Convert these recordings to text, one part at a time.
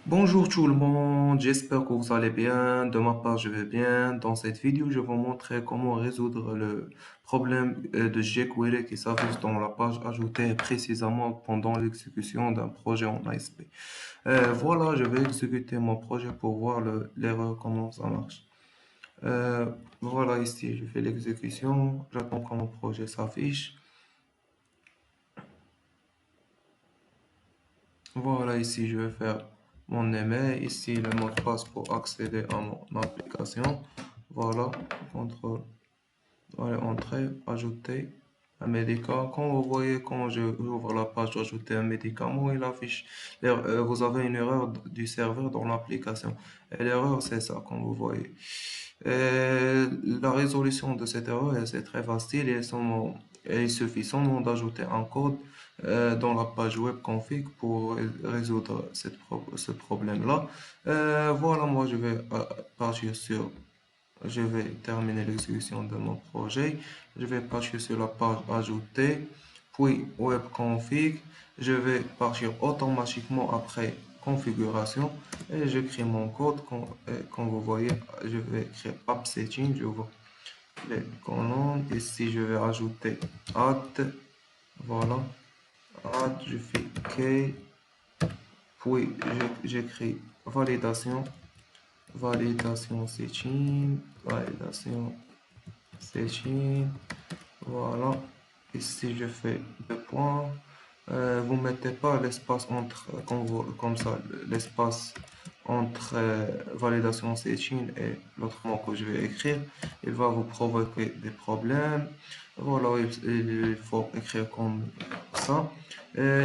Bonjour tout le monde, j'espère que vous allez bien. De ma part, je vais bien. Dans cette vidéo, je vais vous montrer comment résoudre le problème de jQuery qui s'affiche dans la page ajoutée précisément pendant l'exécution d'un projet en ASP. Voilà, je vais exécuter mon projet pour voir l'erreur, comment ça marche. Euh, voilà, ici, je fais l'exécution. J'attends que mon projet s'affiche. Voilà, ici, je vais faire mon email. Ici, le mot de passe pour accéder à mon application. Voilà, contrôle, voilà, entrée, ajouter un médicament. Quand vous voyez, quand je ouvre la page d'ajouter un médicament, il affiche, vous avez une erreur du serveur dans l'application. Et l'erreur, c'est ça, comme vous voyez. La résolution de cette erreur, c'est très facile et il suffit seulement d'ajouter un code dans la page web config pour résoudre ce problème-là. Voilà, moi je vais partir sur, je vais terminer l'exécution de mon projet. Je vais partir sur la page ajouter, puis web config. Je vais partir automatiquement après configuration et j'écris mon code. Comme vous voyez, je vais écrire app setting. J'ouvre les colonnes. Ici, je vais ajouter add. Voilà. Add, je fais OK. Puis, j'écris validation. Validation setting. Validation setting. Voilà. Ici, je fais deux points. Vous mettez pas l'espace entre, comme ça, l'espace entre validation setting et l'autre mot que je vais écrire. Il va vous provoquer des problèmes. Voilà, il faut écrire comme ça.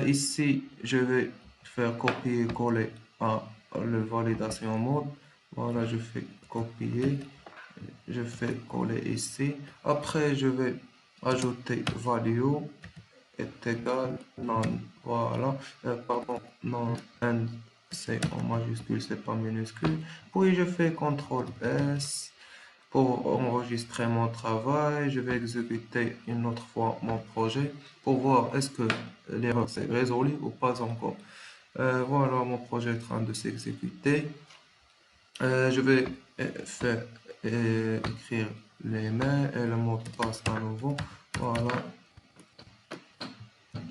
Ici, je vais faire copier-coller à le validation mode. Voilà, je fais copier. Je fais coller ici. Après, je vais ajouter value est égal non. Voilà. Pardon, non, N, c'est en majuscule, c'est pas minuscule. Puis je fais CTRL S pour enregistrer mon travail. Je vais exécuter une autre fois mon projet pour voir est-ce que l'erreur s'est résolue ou pas encore. Voilà, mon projet est en train de s'exécuter. Je vais faire écrire les mails et le mot de passe à nouveau. Voilà.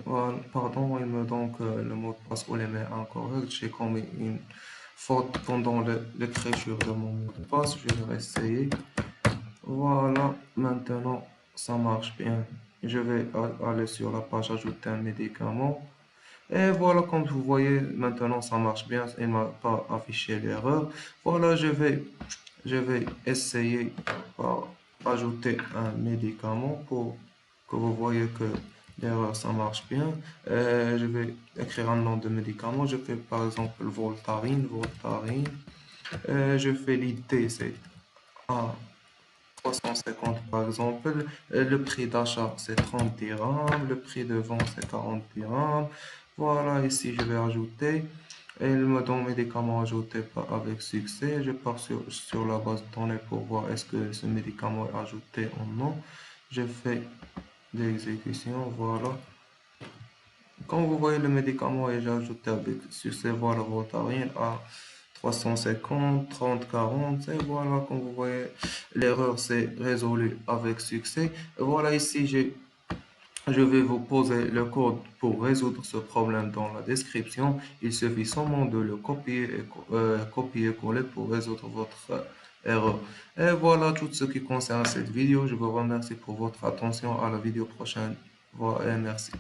Voilà. Pardon, il me donne que le mot de passe ou les mails incorrect. J'ai commis une faute pendant l'écriture de mon mot de passe. Je vais essayer. Voilà. Maintenant, ça marche bien. Je vais aller sur la page ajouter un médicament. Et voilà, comme vous voyez, maintenant ça marche bien. Il m'a pas affiché l'erreur. Voilà, je vais essayer par ajouter un médicament pour que vous voyez que l'erreur ça marche bien. Je vais écrire un nom de médicament. Je fais par exemple Voltarine, Voltarine. Je fais l'idée, c'est à 350 par exemple. Le prix d'achat c'est 30 dirhams. Le prix de vente c'est 40 dirhams. Voilà, ici je vais ajouter. Et il me donne médicament ajouté avec succès. Je pars sur la base de données pour voir est-ce que ce médicament est ajouté ou non. Je fais l'exécution, voilà. Comme vous voyez, le médicament est déjà ajouté avec succès, voilà, Voltaren à 350, 30, 40, et voilà, comme vous voyez, l'erreur s'est résolue avec succès. Et voilà, ici, je vais vous poser le code pour résoudre ce problème dans la description. Il suffit seulement de le copier et copier-coller pour résoudre votre erreur. Et voilà tout ce qui concerne cette vidéo. Je vous remercie pour votre attention. À la vidéo prochaine. Voilà, et merci.